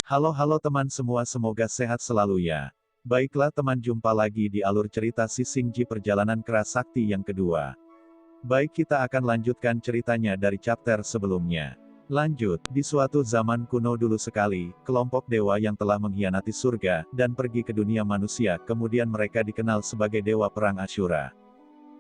Halo teman semua, semoga sehat selalu ya. Baiklah teman, jumpa lagi di alur cerita Si Singji Perjalanan Keras Sakti yang kedua. Baik, kita akan lanjutkan ceritanya dari chapter sebelumnya. Lanjut, di suatu zaman kuno dulu sekali, kelompok dewa yang telah mengkhianati surga, dan pergi ke dunia manusia, kemudian mereka dikenal sebagai Dewa Perang Ashura.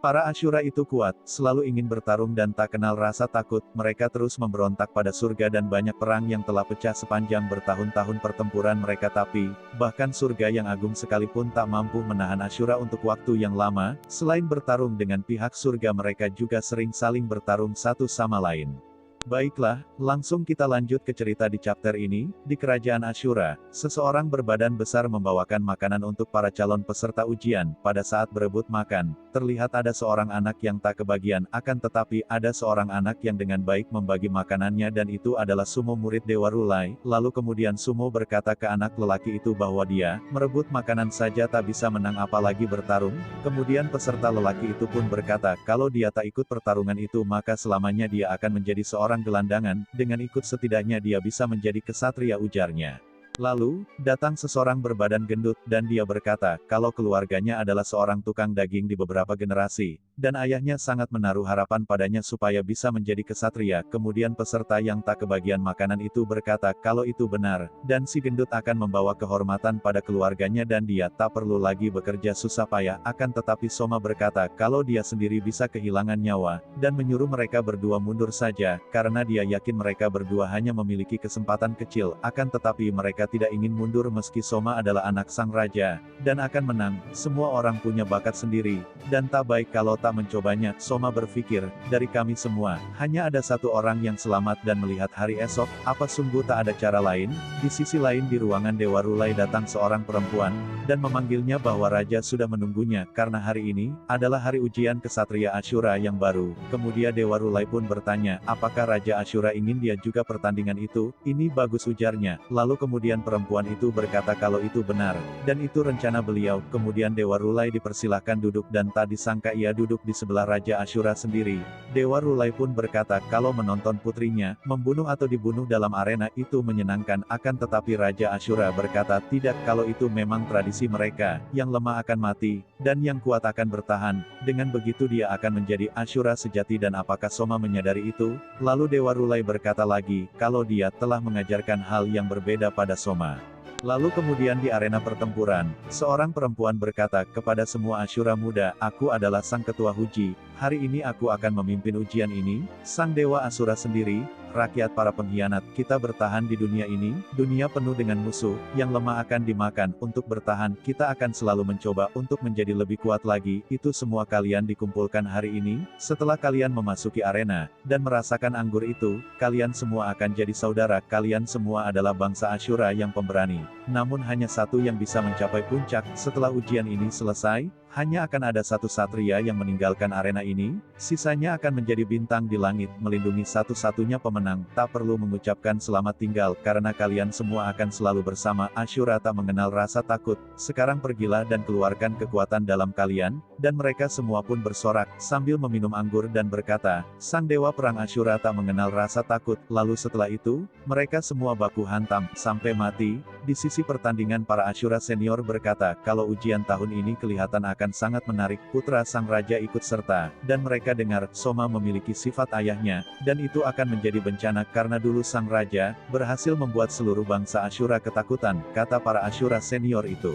Para Ashura itu kuat, selalu ingin bertarung dan tak kenal rasa takut, mereka terus memberontak pada surga dan banyak perang yang telah pecah sepanjang bertahun-tahun pertempuran mereka, tapi, bahkan surga yang agung sekalipun tak mampu menahan Ashura untuk waktu yang lama. Selain bertarung dengan pihak surga, mereka juga sering saling bertarung satu sama lain. Baiklah, langsung kita lanjut ke cerita di chapter ini. Di kerajaan Ashura, seseorang berbadan besar membawakan makanan untuk para calon peserta ujian. Pada saat berebut makan, terlihat ada seorang anak yang tak kebagian, akan tetapi ada seorang anak yang dengan baik membagi makanannya, dan itu adalah Sumo, murid Dewa Rulai. Lalu kemudian Sumo berkata ke anak lelaki itu bahwa dia merebut makanan saja tak bisa menang, apalagi bertarung. Kemudian peserta lelaki itu pun berkata, kalau dia tak ikut pertarungan itu maka selamanya dia akan menjadi seorang gelandangan, dengan ikut setidaknya dia bisa menjadi kesatria, ujarnya. Lalu, datang seseorang berbadan gendut, dan dia berkata, kalau keluarganya adalah seorang tukang daging di beberapa generasi, dan ayahnya sangat menaruh harapan padanya supaya bisa menjadi kesatria. Kemudian peserta yang tak kebagian makanan itu berkata, kalau itu benar, dan si gendut akan membawa kehormatan pada keluarganya dan dia tak perlu lagi bekerja susah payah. Akan tetapi Soma berkata, kalau dia sendiri bisa kehilangan nyawa, dan menyuruh mereka berdua mundur saja, karena dia yakin mereka berdua hanya memiliki kesempatan kecil, akan tetapi mereka tidak ingin mundur meski Soma adalah anak sang raja, dan akan menang. Semua orang punya bakat sendiri, dan tak baik kalau tak mencobanya. Soma berpikir, dari kami semua, hanya ada satu orang yang selamat dan melihat hari esok. Apa sungguh tak ada cara lain? Di sisi lain di ruangan Dewa Rulai datang seorang perempuan, dan memanggilnya bahwa raja sudah menunggunya, karena hari ini adalah hari ujian kesatria Ashura yang baru. Kemudian Dewa Rulai pun bertanya, apakah Raja Ashura ingin dia juga pertandingan itu? Ini bagus, ujarnya. Lalu kemudian perempuan itu berkata kalau itu benar, dan itu rencana beliau. Kemudian Dewa Rulai dipersilahkan duduk, dan tak disangka ia duduk di sebelah Raja Ashura sendiri. Dewa Rulai pun berkata, kalau menonton putrinya membunuh atau dibunuh dalam arena itu menyenangkan, akan tetapi Raja Ashura berkata, tidak, kalau itu memang tradisi mereka, yang lemah akan mati, dan yang kuat akan bertahan. Dengan begitu dia akan menjadi Ashura sejati. Dan apakah Soma menyadari itu? Lalu Dewa Rulai berkata lagi, kalau dia telah mengajarkan hal yang berbeda pada Soma. Lalu kemudian di arena pertempuran, seorang perempuan berkata kepada semua Ashura muda, aku adalah sang ketua Huji, hari ini aku akan memimpin ujian ini. Sang Dewa Asura sendiri, rakyat para pengkhianat, kita bertahan di dunia ini, dunia penuh dengan musuh, yang lemah akan dimakan. Untuk bertahan, kita akan selalu mencoba untuk menjadi lebih kuat lagi. Itu semua kalian dikumpulkan hari ini. Setelah kalian memasuki arena, dan merasakan anggur itu, kalian semua akan jadi saudara. Kalian semua adalah bangsa Ashura yang pemberani. Namun hanya satu yang bisa mencapai puncak. Setelah ujian ini selesai, hanya akan ada satu satria yang meninggalkan arena ini, sisanya akan menjadi bintang di langit, melindungi satu-satunya pemenang. Tak perlu mengucapkan selamat tinggal, karena kalian semua akan selalu bersama. Ashura tak mengenal rasa takut. Sekarang pergilah dan keluarkan kekuatan dalam kalian. Dan mereka semua pun bersorak, sambil meminum anggur dan berkata, sang Dewa Perang Ashura tak mengenal rasa takut. Lalu setelah itu, mereka semua baku hantam, sampai mati. Di sisi pertandingan para Ashura senior berkata, kalau ujian tahun ini kelihatan akan sangat menarik. Putra sang raja ikut serta, dan mereka dengar, Soma memiliki sifat ayahnya, dan itu akan menjadi bencana, karena dulu sang raja berhasil membuat seluruh bangsa Ashura ketakutan, kata para Ashura senior itu.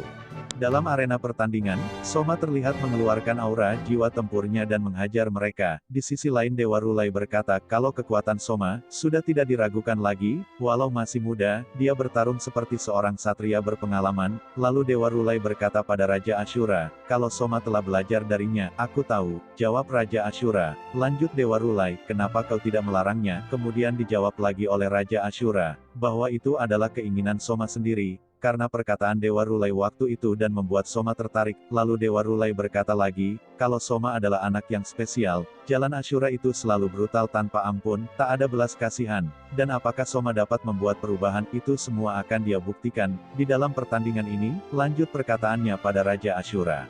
Dalam arena pertandingan, Soma terlihat mengeluarkan aura jiwa tempurnya dan menghajar mereka. Di sisi lain Dewa Rulai berkata, kalau kekuatan Soma sudah tidak diragukan lagi, walau masih muda, dia bertarung seperti seorang satria berpengalaman. Lalu Dewa Rulai berkata pada Raja Ashura, kalau Soma telah belajar darinya, aku tahu, jawab Raja Ashura. Lanjut Dewa Rulai, kenapa kau tidak melarangnya? Kemudian dijawab lagi oleh Raja Ashura, bahwa itu adalah keinginan Soma sendiri. Karena perkataan Dewa Rulai waktu itu dan membuat Soma tertarik. Lalu Dewa Rulai berkata lagi, kalau Soma adalah anak yang spesial, jalan Ashura itu selalu brutal tanpa ampun, tak ada belas kasihan. Dan apakah Soma dapat membuat perubahan? Itu semua akan dia buktikan di dalam pertandingan ini. Lanjut perkataannya pada Raja Ashura.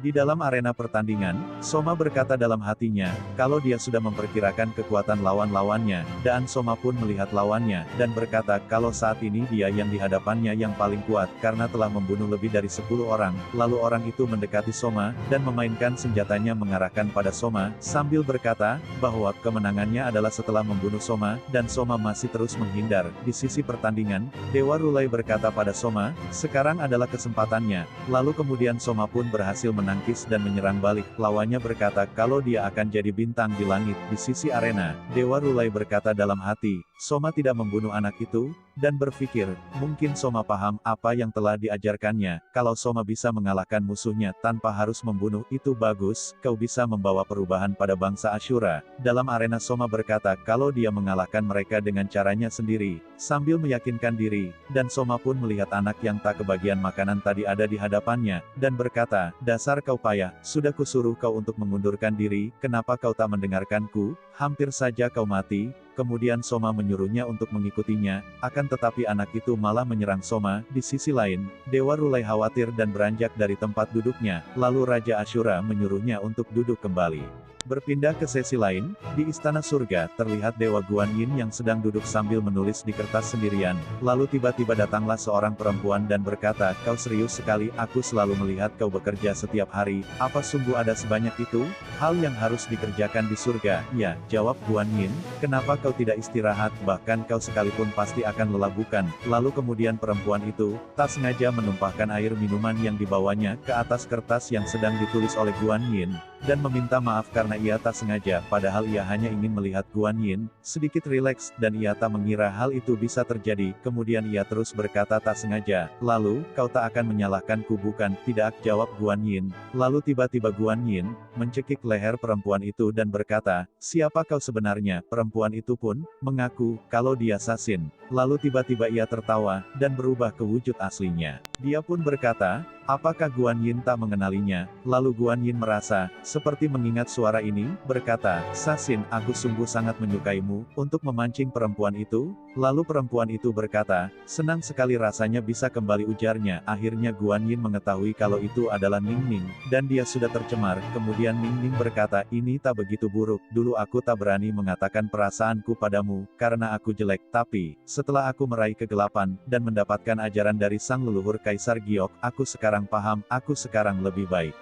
Di dalam arena pertandingan, Soma berkata dalam hatinya, kalau dia sudah memperkirakan kekuatan lawan-lawannya, dan Soma pun melihat lawannya, dan berkata kalau saat ini dia yang di hadapannya yang paling kuat, karena telah membunuh lebih dari 10 orang, lalu orang itu mendekati Soma, dan memainkan senjatanya mengarahkan pada Soma, sambil berkata, bahwa kemenangannya adalah setelah membunuh Soma, dan Soma masih terus menghindar. Di sisi pertandingan, Dewa Rulai berkata pada Soma, sekarang adalah kesempatannya, lalu kemudian Soma pun berhasil menangkis dan menyerang balik. Lawannya berkata kalau dia akan jadi bintang di langit. Di sisi arena, Dewa Rulai berkata dalam hati, Soma tidak membunuh anak itu, dan berpikir, mungkin Soma paham apa yang telah diajarkannya. Kalau Soma bisa mengalahkan musuhnya tanpa harus membunuh, itu bagus, kau bisa membawa perubahan pada bangsa Ashura. Dalam arena Soma berkata kalau dia mengalahkan mereka dengan caranya sendiri, sambil meyakinkan diri, dan Soma pun melihat anak yang tak kebagian makanan tadi ada di hadapannya, dan berkata, dasar kau payah, sudah kusuruh kau untuk mengundurkan diri, kenapa kau tak mendengarkanku, hampir saja kau mati. Kemudian Soma menyuruhnya untuk mengikutinya, akan tetapi anak itu malah menyerang Soma. Di sisi lain, Dewa Rulai khawatir dan beranjak dari tempat duduknya, lalu Raja Ashura menyuruhnya untuk duduk kembali. Berpindah ke sesi lain, di Istana Surga, terlihat Dewa Guan Yin yang sedang duduk sambil menulis di kertas sendirian, lalu tiba-tiba datanglah seorang perempuan dan berkata, kau serius sekali, aku selalu melihat kau bekerja setiap hari, apa sungguh ada sebanyak itu? Hal yang harus dikerjakan di surga, ya, jawab Guan Yin, kenapa kau tidak istirahat, bahkan kau sekalipun pasti akan lelah bukan? Lalu kemudian perempuan itu, tak sengaja menumpahkan air minuman yang dibawanya, ke atas kertas yang sedang ditulis oleh Guan Yin, dan meminta maaf karena ia tak sengaja, padahal ia hanya ingin melihat Guan Yin sedikit rileks, dan ia tak mengira hal itu bisa terjadi. Kemudian ia terus berkata tak sengaja, lalu, kau tak akan menyalahkanku bukan? Tidak, jawab Guan Yin. Lalu tiba-tiba Guan Yin mencekik leher perempuan itu dan berkata, siapa kau sebenarnya? Perempuan itu pun mengaku kalau dia Sasin. Lalu tiba-tiba ia tertawa, dan berubah ke wujud aslinya. Dia pun berkata, apakah Guan Yin tak mengenalinya? Lalu Guan Yin merasa seperti mengingat suara ini, berkata, Sasin, aku sungguh sangat menyukaimu. Untuk memancing perempuan itu, lalu perempuan itu berkata, senang sekali rasanya bisa kembali, ujarnya. Akhirnya Guan Yin mengetahui kalau itu adalah Ning Ning, dan dia sudah tercemar. Kemudian Ning Ning berkata, ini tak begitu buruk, dulu aku tak berani mengatakan perasaanku padamu, karena aku jelek, tapi, setelah aku meraih kegelapan, dan mendapatkan ajaran dari sang leluhur Kaisar Giok, aku sekarang paham, aku sekarang lebih baik.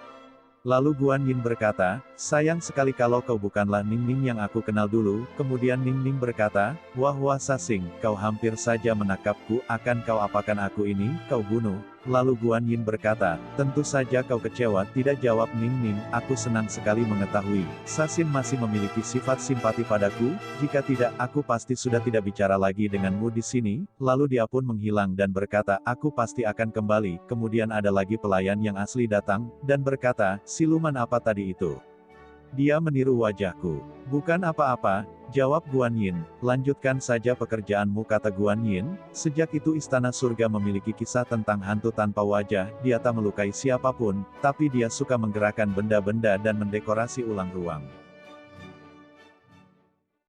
Lalu Guan Yin berkata, sayang sekali kalau kau bukanlah Ning Ning yang aku kenal dulu. Kemudian Ning Ning berkata, wah Sasing, kau hampir saja menangkapku, akan kau apakan aku ini, kau bunuh? Lalu Guan Yin berkata, tentu saja kau kecewa, tidak, jawab Ning Ning, aku senang sekali mengetahui, Sasin masih memiliki sifat simpati padaku, jika tidak, aku pasti sudah tidak bicara lagi denganmu di sini. Lalu dia pun menghilang dan berkata, aku pasti akan kembali. Kemudian ada lagi pelayan yang asli datang, dan berkata, siluman apa tadi itu? Dia meniru wajahku. Bukan apa-apa, jawab Guan Yin. Lanjutkan saja pekerjaanmu, kata Guan Yin. Sejak itu Istana Surga memiliki kisah tentang hantu tanpa wajah. Dia tak melukai siapapun, tapi dia suka menggerakkan benda-benda dan mendekorasi ulang ruang.